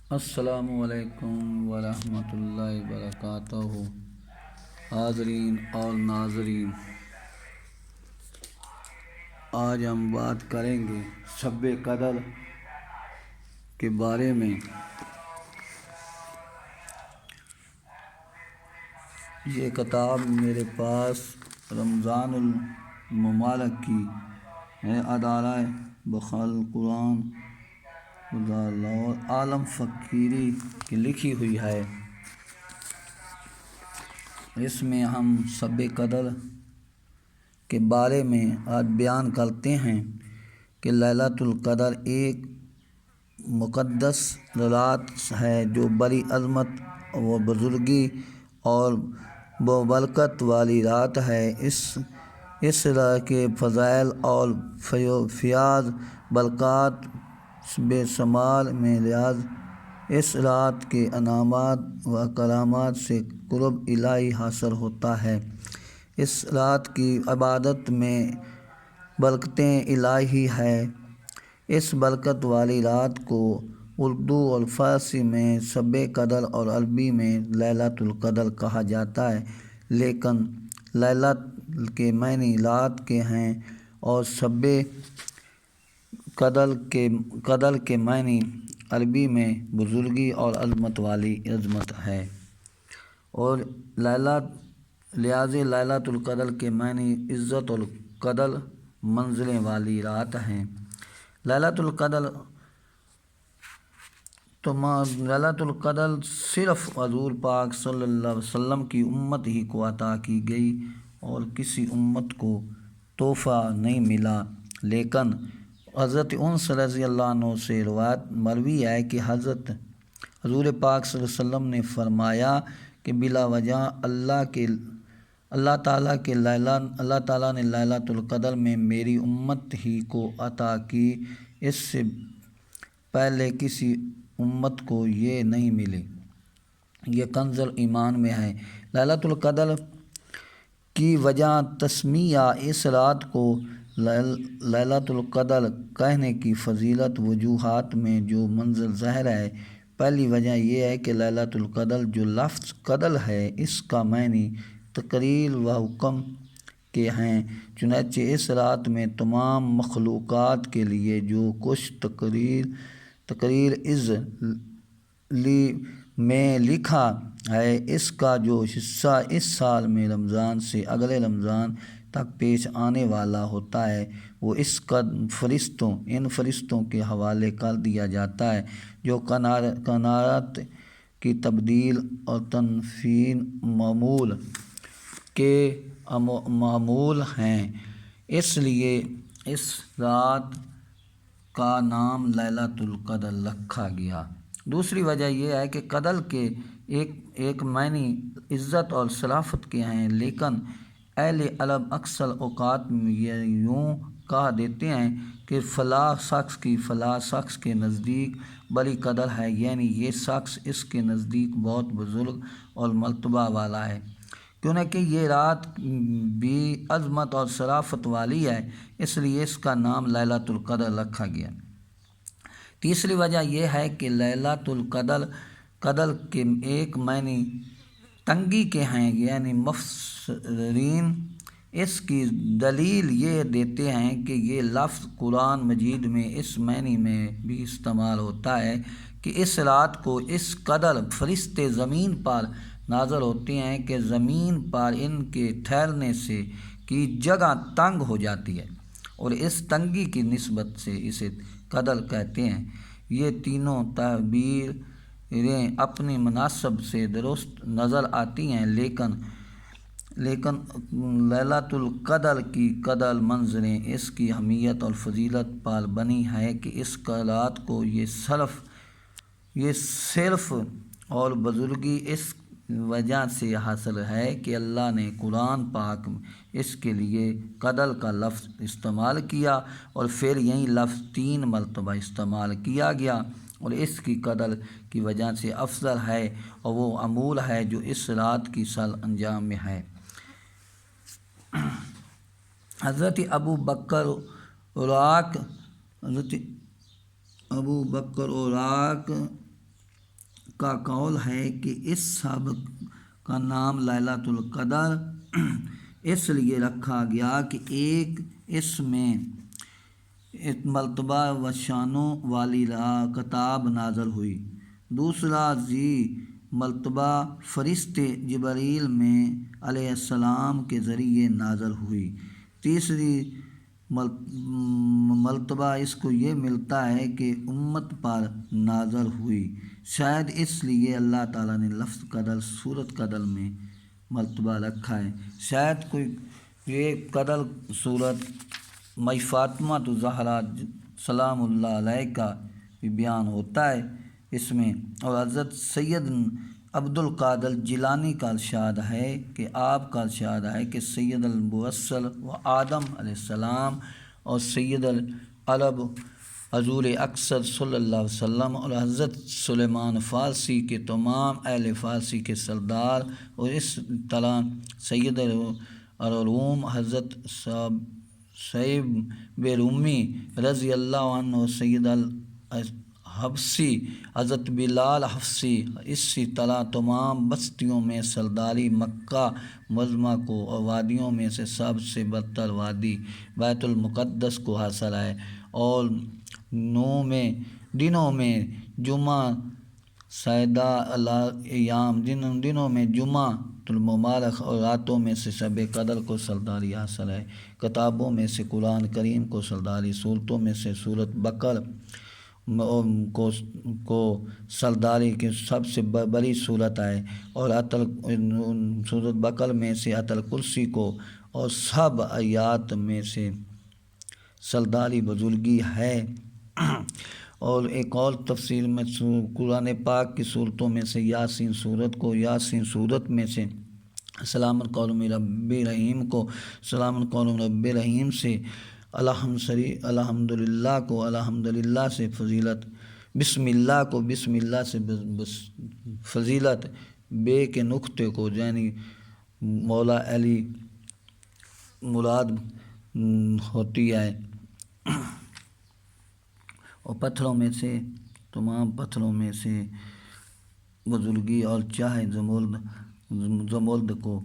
السلام علیکم ورحمۃ اللہ وبرکاتہ۔ حاضرین اور ناظرین، آج ہم بات کریں گے شب قدر کے بارے میں۔ یہ کتاب میرے پاس رمضان المبارک کی ہے، ادارہ بخل قرآن عالم فقیری کی لکھی ہوئی ہے۔ اس میں ہم شب قدر کے بارے میں آج بیان کرتے ہیں کہ لیلۃ القدر ایک مقدس رات ہے جو بڑی عظمت و بزرگی اور برکت والی رات ہے۔ اس رات کے فضائل اور فیاض برکات بے شمار میں لحاظ اس رات کے انعامات و کرامات سے قرب الہی حاصل ہوتا ہے۔ اس رات کی عبادت میں برکتیں الہی ہے۔ اس برکت والی رات کو اردو اور فارسی میں شب قدر اور عربی میں لیلۃ القدر کہا جاتا ہے، لیکن لیلۃ کے معنی رات کے ہیں اور شب قدر کے معنی عربی میں بزرگی اور عظمت والی عظمت ہے، اور لہذا لیلۃ القدر کے معنی عزت اور قدر منزلیں والی رات ہیں۔ لیلۃ القدر صرف حضور پاک صلی اللہ علیہ وسلم کی امت ہی کو عطا کی گئی اور کسی امت کو تحفہ نہیں ملا، لیکن حضرت انس رضی اللہ عنہ سے روایت مروی ہے کہ حضور پاک صلی اللہ علیہ وسلم نے فرمایا کہ بلا وجہ اللہ تعالیٰ نے لیلۃ القدر میں میری امت ہی کو عطا کی، اس سے پہلے کسی امت کو یہ نہیں ملی۔ یہ کنز ایمان میں ہے۔ لیلۃ القدر کی وجہ تسمیہ اس رات کو لیلۃ القدر کہنے کی فضیلت وجوہات میں جو منظر ظاہر ہے۔ پہلی وجہ یہ ہے کہ لیلۃ القدر جو لفظ قدر ہے، اس کا معنی تقریر و حکم کے ہیں، چنانچہ اس رات میں تمام مخلوقات کے لیے جو کچھ تقریر میں لکھا ہے، اس کا جو حصہ اس سال میں رمضان سے اگلے رمضان تک پیش آنے والا ہوتا ہے، وہ ان فرشتوں کے حوالے کر دیا جاتا ہے جو کائنات کی تبدیل اور تنفین معمول کے معمول ہیں، اس لیے اس رات کا نام لیلۃ القدر رکھا گیا۔ دوسری وجہ یہ ہے کہ قدر کے ایک معنی عزت اور شرافت کے ہیں، لیکن اہل عرب اکثر اوقات یہ یوں کہہ دیتے ہیں کہ فلاں شخص کے نزدیک بڑی قدر ہے، یعنی یہ شخص اس کے نزدیک بہت بزرگ اور مرتبہ والا ہے، کیونکہ یہ رات بھی عظمت اور شرافت والی ہے، اس لیے اس کا نام لیلۃ القدر رکھا گیا۔ تیسری وجہ یہ ہے کہ لیلۃ القدر کے ایک معنی تنگی کے ہیں، یعنی مفسرین اس کی دلیل یہ دیتے ہیں کہ یہ لفظ قرآن مجید میں اس معنی میں بھی استعمال ہوتا ہے کہ اس رات کو اس قدر فرشتے زمین پر نازل ہوتے ہیں کہ زمین پر ان کے ٹھہرنے سے کی جگہ تنگ ہو جاتی ہے، اور اس تنگی کی نسبت سے اسے قدر کہتے ہیں۔ یہ تینوں تعبیریں اپنی مناسب سے درست نظر آتی ہیں، لیکن لیلۃ القدر کی قدر منزلیں اس کی اہمیت اور فضیلت پر بنی ہے کہ اس رات کو یہ صرف اور بزرگی اس وجہ سے حاصل ہے کہ اللہ نے قرآن پاک میں اس کے لیے قدر کا لفظ استعمال کیا، اور پھر یہی لفظ 3 مرتبہ استعمال کیا گیا، اور اس کی قدر کی وجہ سے افضل ہے، اور وہ عمول ہے جو اس رات کی سر انجام میں ہے۔ حضرت ابو بکر اوراق کا قول ہے کہ اس سب کا نام لیلۃ القدر اس لیے رکھا گیا کہ ایک اس میں مرتبہ و شانوں والی کتاب نازل ہوئی، دوسرا ذی مرتبہ فرشتے جبریل میں علیہ السلام کے ذریعے نازل ہوئی، تیسری مرتبہ اس کو یہ ملتا ہے کہ امت پر نازل ہوئی۔ شاید اس لیے اللہ تعالیٰ نے لفظ قدر سورۃ قدر میں مرتبہ رکھا ہے۔ شاید کوئی یہ قدر سورت مئی فاطمہ تو زہرا سلام اللہ علیہ کا بھی بیان ہوتا ہے اس میں، اور حضرت سید عبد القادر جیلانی کا ارشاد ہے کہ آپ کا ارشاد ہے کہ سید المبوصل و آدم علیہ السلام اور سید العرب حضور اکثر صلی اللہ علیہ وسلم اور حضرت سلیمان فارسی کے تمام اہل فارسی کے سردار، اور اس طرح سید العلوم حضرت صہیب رومی رضی اللہ عنہ، سید الحبسی حضرت بلال حبسی، اسی طرح تمام بستیوں میں سرداری مکہ معظمہ کو، اور وادیوں میں سے سب سے برتر وادی بیت المقدس کو حاصل ہے، اور دنوں میں جمعہ سیدہ ایام دنوں میں جمعہ المبارک، اور راتوں میں سے شب قدر کو سرداری حاصل ہے، کتابوں میں سے قرآن کریم کو سرداری، صورتوں میں سے سورۃ بقرہ کو سرداری کی سب سے بڑی صورت ہے، اور سورۃ بقرہ میں سے آیت الکرسی کو، اور سب آیات میں سے سرداری بزرگی ہے۔ اور ایک اور تفسیر میں قرآن پاک کی صورتوں میں سے یاسین صورت کو، یاسین صورت میں سے سلام القول من رب رحیم کو، سلام القول من رب رحیم سے الحمدللہ کو، الحمدللہ سے فضیلت، بسم اللہ کو، بسم اللہ سے فضیلت، بے کے نقطے کو یعنی مولا علی مراد ہوتی ہے، اور پتھروں میں سے تمام پتھروں میں سے بزرگی اور چاہے زمرد کو،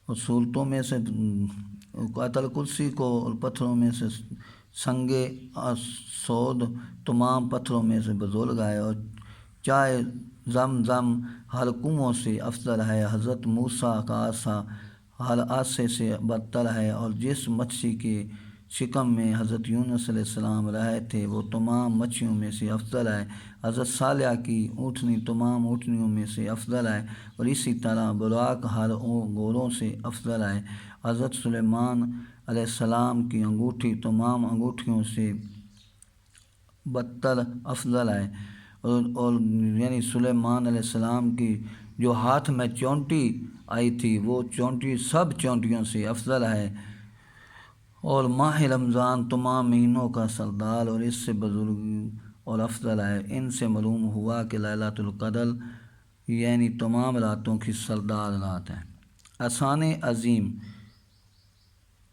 اور صورتوں میں سے آیت الکرسی کو، اور پتھروں میں سے سنگ سود تمام پتھروں میں سے بزرگ ہے، اور چائے زمزم ہر کنووں سے افضل ہے، حضرت موسیٰ کا عصا ہر عصے سے برتر ہے، اور جس مچھی کے شکم میں حضرت یونس علیہ السلام رہے تھے وہ تمام مچھیوں میں سے افضل ہے، حضرت صالح کی اونٹنی تمام اونٹنیوں میں سے افضل ہے، اور اسی طرح براق ہر گھوڑوں سے افضل ہے، حضرت سلیمان علیہ السلام کی انگوٹھی تمام انگوٹھیوں سے برتر افضل ہے، اور یعنی سلیمان علیہ السلام کی جو ہاتھ میں چونٹی آئی تھی وہ چونٹی سب چونٹیوں سے افضل ہے، اور ماہ رمضان تمام مہینوں کا سردار اور اس سے بزرگ اور افضل ہے۔ ان سے معلوم ہوا کہ لیلۃ القدر یعنی تمام راتوں کی سردار رات ہے۔ احسان عظیم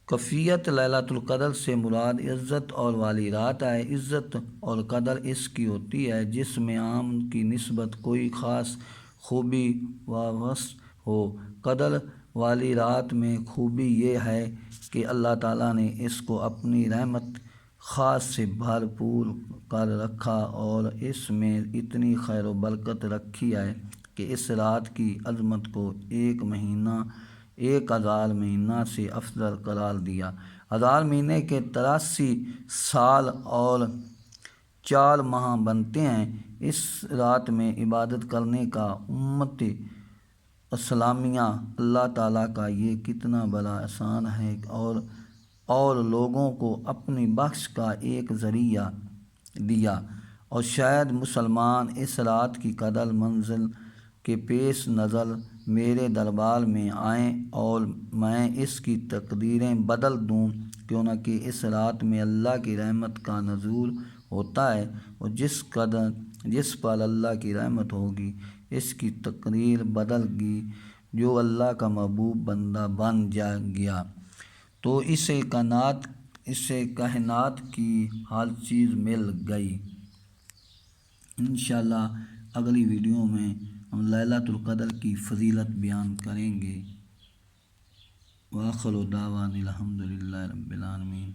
کیفیت لیلۃ القدر سے مراد عزت اور والی رات ہے۔ عزت اور قدر اس کی ہوتی ہے جس میں عام کی نسبت کوئی خاص خوبی و وصف ہو۔ قدر والی رات میں خوبی یہ ہے کہ اللہ تعالیٰ نے اس کو اپنی رحمت خاص سے بھرپور کر رکھا، اور اس میں اتنی خیر و برکت رکھی ہے کہ اس رات کی عظمت کو 1000 مہینہ سے افضل قرار دیا۔ 1000 مہینے کے 83 سال اور 4 ماہ بنتے ہیں۔ اس رات میں عبادت کرنے کا امت اسلامیہ اللہ تعالیٰ کا یہ کتنا بڑا احسان ہے، اور لوگوں کو اپنی بخش کا ایک ذریعہ دیا، اور شاید مسلمان اس رات کی قدر منزل کے پیش نظر میرے دربار میں آئیں اور میں اس کی تقدیریں بدل دوں، کیوں نہ کہ اس رات میں اللہ کی رحمت کا نزول ہوتا ہے، اور جس پر اللہ کی رحمت ہوگی اس کی تقدیر بدل گی، جو اللہ کا محبوب بندہ بن گیا تو اسے کائنات کی ہر چیز مل گئی۔ انشاءاللہ اگلی ویڈیو میں ہم لیلۃ القدر کی فضیلت بیان کریں گے۔ وآخر دعوانا الحمدللہ رب العالمین۔